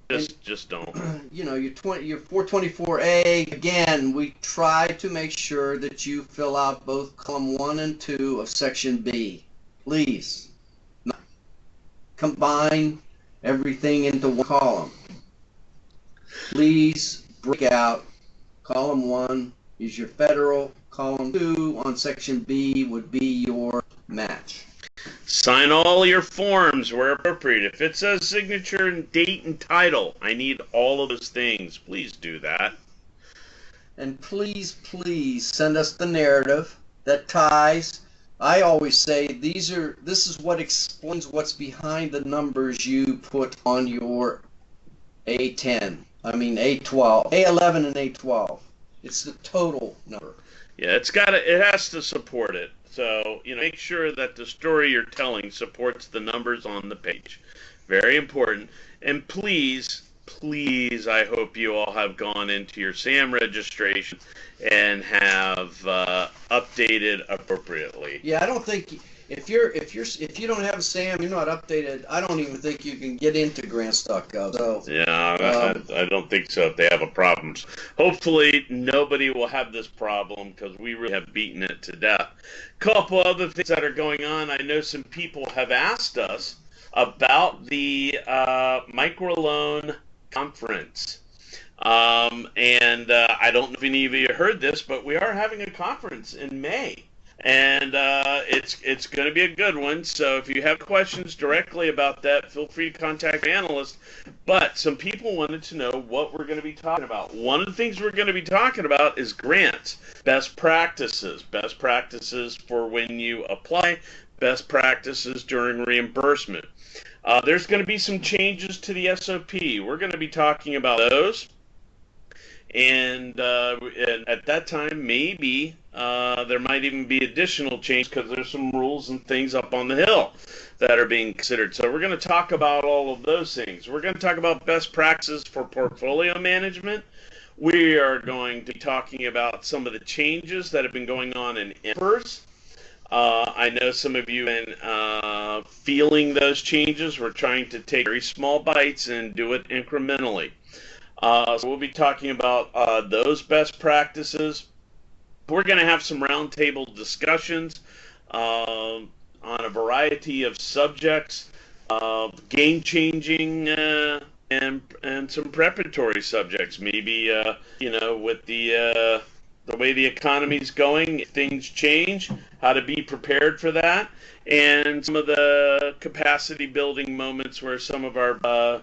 Speaker 1: Just don't.
Speaker 2: You know, your 424A, again, we try to make sure that you fill out both column 1 and 2 of section B. Please. Combine everything into one column. Please break out. Column 1 is your federal. Column 2 on section B would be your match.
Speaker 1: Sign all your forms where appropriate. If it says signature and date and title, I need all of those things. Please do that.
Speaker 2: And please send us the narrative that ties. I always say this is what explains what's behind the numbers you put on your A10. I mean A12, A11 and A12. It's the total number.
Speaker 1: Yeah, it has to support it. So, make sure that the story you're telling supports the numbers on the page. Very important. And please please, I hope you all have gone into your SAM registration and have updated appropriately.
Speaker 2: Yeah, I don't think if you don't have SAM, you're not updated. I don't even think you can get into grants.gov. So
Speaker 1: Yeah, I don't think so if they have a problem. Hopefully, nobody will have this problem because we really have beaten it to death. Couple other things that are going on. I know some people have asked us about the microloan conference. And I don't know if any of you heard this, but we are having a conference in May. And it's going to be a good one. So if you have questions directly about that, feel free to contact the analyst. But some people wanted to know what we're going to be talking about. One of the things we're going to be talking about is grants, best practices for when you apply, best practices during reimbursement. There's going to be some changes to the SOP. We're going to be talking about those. And at that time, maybe there might even be additional change because there's some rules and things up on the hill that are being considered. So we're going to talk about all of those things. We're going to talk about best practices for portfolio management. We are going to be talking about some of the changes that have been going on in IFRS. I know some of you have been feeling those changes. We're trying to take very small bites and do it incrementally. So we'll be talking about those best practices. We're going to have some roundtable discussions on a variety of subjects, game-changing and some preparatory subjects. Maybe with the way the economy's going, if things change, how to be prepared for that, and some of the capacity building moments where some of our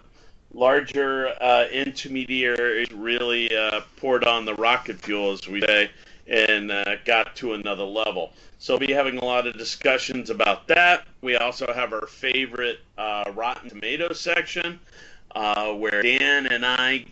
Speaker 1: larger intermediaries really poured on the rocket fuel, as we say, and got to another level. So we'll be having a lot of discussions about that. We also have our favorite Rotten Tomato section, where Dan and I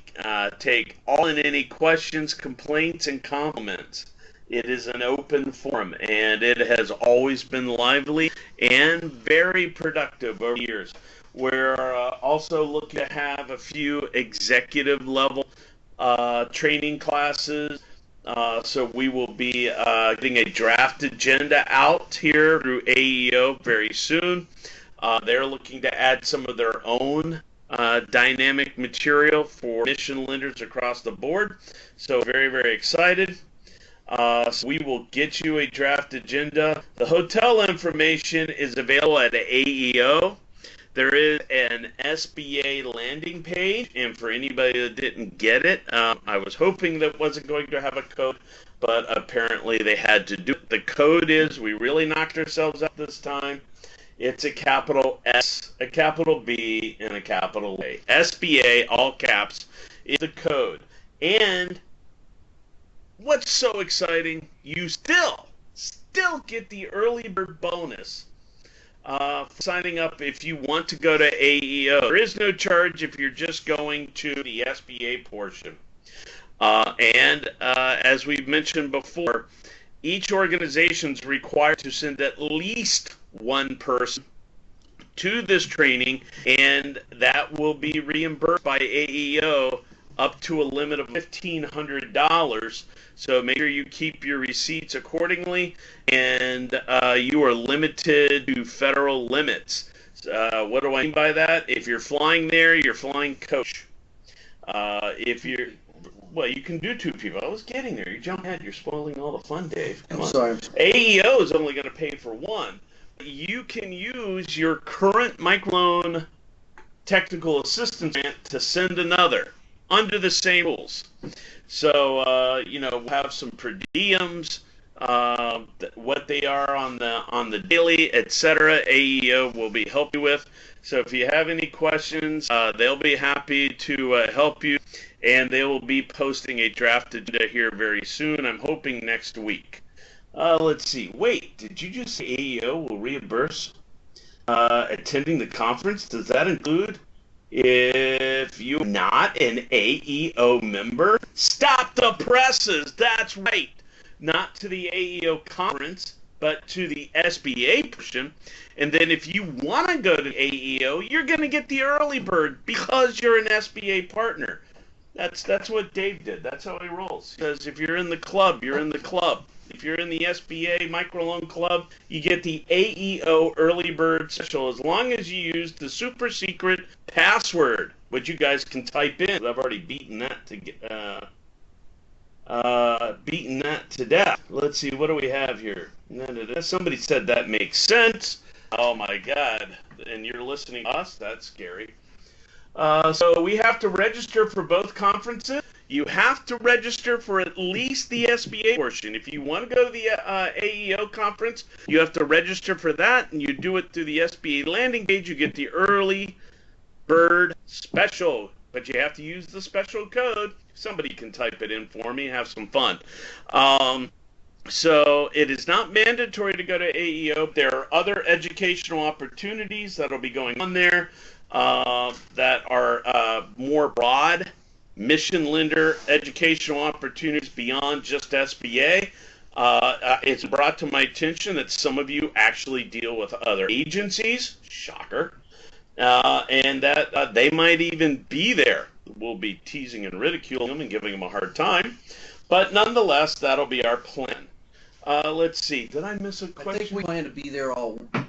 Speaker 1: take all and any questions, complaints, and compliments. It is an open forum, and it has always been lively and very productive over the years. We're also looking to have a few executive level training classes. So we will be getting a draft agenda out here through AEO very soon. They're looking to add some of their own dynamic material for mission lenders across the board. So very, very excited. So we will get you a draft agenda. The hotel information is available at AEO. There is an SBA landing page, and for anybody that didn't get it, I was hoping that wasn't going to have a code, but apparently they had to do it. The code is, we really knocked ourselves out this time. It's a capital S, a capital B, and a capital A. SBA, all caps, is the code. And what's so exciting, you still get the early bird bonus signing up if you want to go to AEO. There is no charge if you're just going to the SBA portion. And as we've mentioned before, each organization is required to send at least one person to this training, and that will be reimbursed by AEO up to a limit of $1,500. So make sure you keep your receipts accordingly, and you are limited to federal limits. What do I mean by that? If you're flying there, you're flying coach. Well, you can do two people. I was getting there. You jump ahead. You're spoiling all the fun, Dave. Come on.
Speaker 2: Sorry.
Speaker 1: AEO is only going to pay for one. You can use your current microloan technical assistance grant to send another under the same rules. So, we'll have some per diems, what they are on the daily, etc. AEO will be helping you with. So if you have any questions, they'll be happy to help you, and they will be posting a draft agenda here very soon. I'm hoping next week. Let's see. Wait, did you just say AEO will reimburse attending the conference? Does that include if you're not an AEO member? Stop the presses. That's right. Not to the AEO conference, but to the SBA portion. And then if you want to go to AEO, you're going to get the early bird because you're an SBA partner. That's what Dave did. That's how he rolls. He says if you're in the club, you're in the club. If you're in the SBA microloan club, you get the AEO early bird special as long as you use the super secret password, which you guys can type in. I've already beaten that to death. Let's see, what do we have here? Somebody said that makes sense. Oh my God! And you're listening to us? That's scary. So we have to register for both conferences. You have to register for at least the SBA portion. If you want to go to the AEO conference, you have to register for that, and you do it through the SBA landing page. You get the early bird special, but you have to use the special code. Somebody can type it in for me. Have some fun. So it is not mandatory to go to AEO. There are other educational opportunities that will be going on there that are more broad mission lender educational opportunities beyond just SBA. It's brought to my attention that some of you actually deal with other agencies, shocker, and that they might even be there. We'll be teasing and ridiculing them and giving them a hard time, but nonetheless, that'll be our plan. Let's see. Did I miss a question?
Speaker 2: I think we plan to be there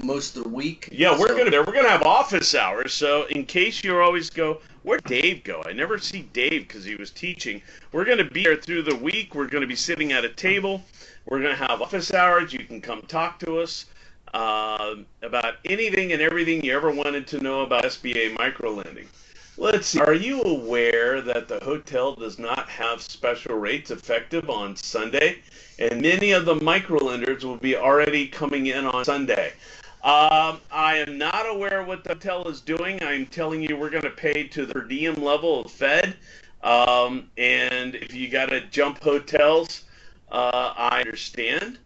Speaker 2: most of the week.
Speaker 1: Yeah, we're gonna have office hours. So in case you always go, where'd Dave go? I never see Dave because he was teaching. We're gonna be there through the week. We're gonna be sitting at a table. We're gonna have office hours. You can come talk to us about anything and everything you ever wanted to know about SBA microlending. Let's see. Are you aware that the hotel does not have special rates effective on Sunday? And many of the microlenders will be already coming in on Sunday. I am not aware what the hotel is doing. I'm telling you we're going to pay to the per diem level of Fed. And if you got to jump hotels, I understand.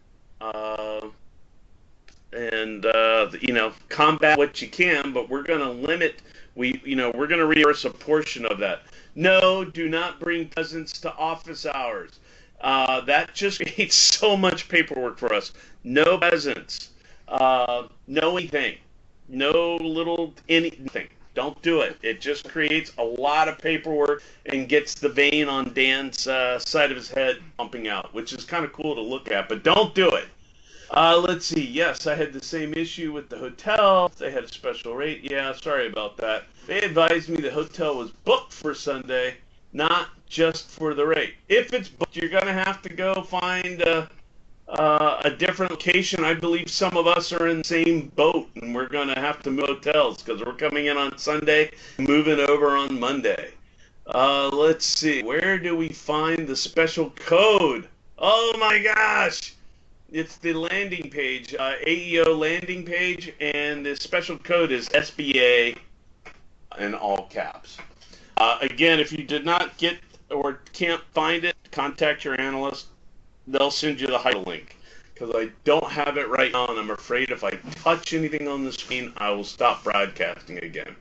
Speaker 1: Combat what you can, but we're going to limit. We're going to reimburse a portion of that. No, do not bring presents to office hours. That just creates so much paperwork for us. No presents. No anything. No little anything. Don't do it. It just creates a lot of paperwork and gets the vein on Dan's side of his head pumping out, which is kind of cool to look at, but don't do it. Let's see. Yes, I had the same issue with the hotel. They had a special rate. Yeah, sorry about that. They advised me the hotel was booked for Sunday, not just for the rate. If it's booked, you're going to have to go find a different location. I believe some of us are in the same boat, and we're going to have to move hotels because we're coming in on Sunday, moving over on Monday. Let's see. Where do we find the special code? Oh, my gosh. It's the landing page, AEO landing page, and the special code is SBA in all caps. Again, if you did not get or can't find it, contact your analyst. They'll send you the hyperlink because I don't have it right now, and I'm afraid if I touch anything on the screen, I will stop broadcasting again.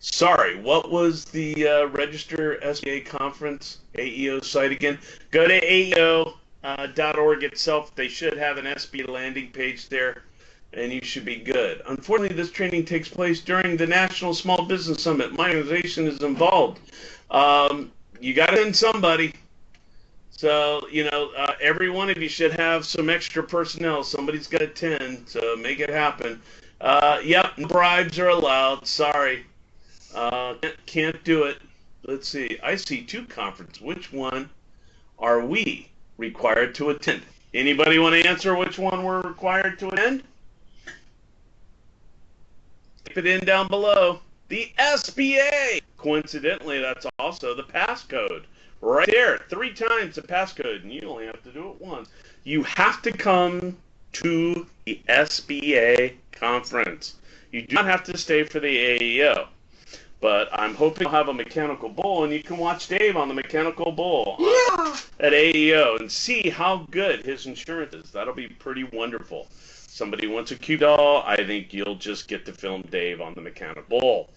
Speaker 1: Sorry, what was the Register SBA Conference AEO site again? Go to AEO.org itself. They should have an SBA landing page there, and you should be good. Unfortunately, this training takes place during the National Small Business Summit. My organization is involved. You got to send somebody. So, every one of you should have some extra personnel. Somebody's got to attend, so make it happen. Yep, no bribes are allowed. Sorry. Can't do it. Let's see. I see 2 conferences. Which one are we required to attend? Anybody want to answer which one we're required to attend? Type it in down below. The SBA. Coincidentally, that's also the passcode. Right there, 3 times the passcode, and you only have to do it once. You have to come to the SBA conference. You do not have to stay for the AEO. But I'm hoping you'll have a mechanical bull, and you can watch Dave on the mechanical bull at AEO and see how good his insurance is. That'll be pretty wonderful. Somebody wants a cute doll, I think you'll just get to film Dave on the mechanical bull.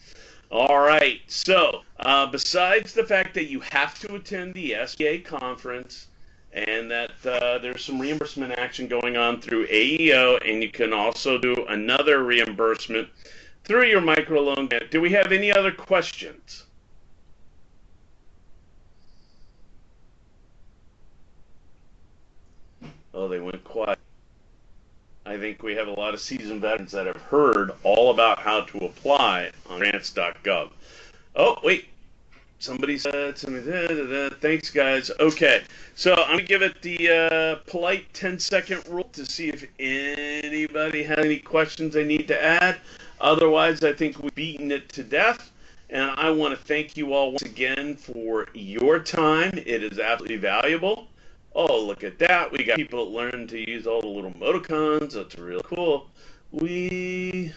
Speaker 1: All right, so besides the fact that you have to attend the SBA conference and that there's some reimbursement action going on through AEO, and you can also do another reimbursement through your microloan grant. Do we have any other questions? Oh, they went quiet. I think we have a lot of seasoned veterans that have heard all about how to apply on grants.gov. Oh, wait. Somebody said something. Thanks, guys. Okay, so I'm gonna give it the polite 10-second rule to see if anybody has any questions they need to add. Otherwise, I think we've beaten it to death. And I want to thank you all once again for your time. It is absolutely valuable. Oh, look at that. We got people that learn to use all the little emoticons. That's really cool. Will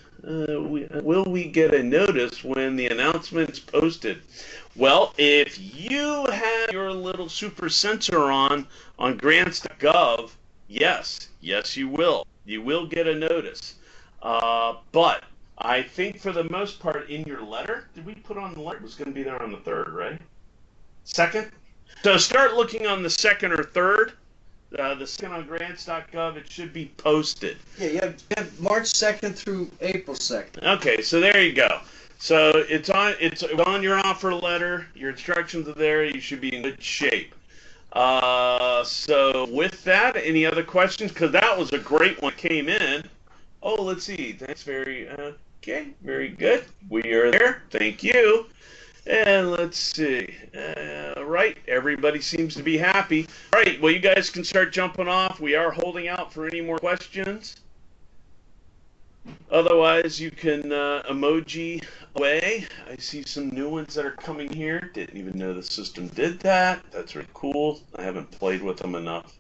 Speaker 1: we get a notice when the announcement's posted? Well, if you have your little super sensor on grants.gov, yes, you will. You will get a notice. But I think for the most part in your letter, did we put on the letter? It was going to be there on the 3rd, right? 2nd? So start looking on the 2nd or 3rd. The 2nd on grants.gov, it should be posted.
Speaker 2: Yeah, you have March 2nd through April 2nd.
Speaker 1: Okay, so there you go. So it's on your offer letter. Your instructions are there. You should be in good shape. So with that, any other questions? Because that was a great one. Came in. Oh, let's see. Thanks. Okay. Very good. We are there. Thank you. And let's see. Right. Everybody seems to be happy. All right. Well, you guys can start jumping off. We are holding out for any more questions. Otherwise, you can emoji away. I see some new ones that are coming here. Didn't even know the system did that. That's really cool. I haven't played with them enough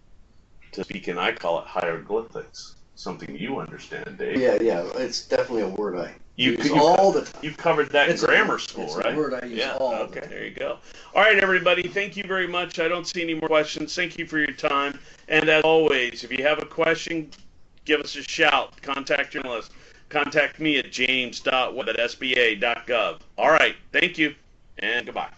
Speaker 1: to speak, and I call it hieroglyphics. Something you understand, Dave.
Speaker 2: Yeah. It's definitely a word I use
Speaker 1: you
Speaker 2: all the time.
Speaker 1: You covered that in grammar school, right?
Speaker 2: It's a word I use all the time.
Speaker 1: Okay, there you go. All right, everybody. Thank you very much. I don't see any more questions. Thank you for your time. And as always, if you have a question, give us a shout. Contact your analyst. Contact me at james.webb@sba.gov. All right. Thank you, and goodbye.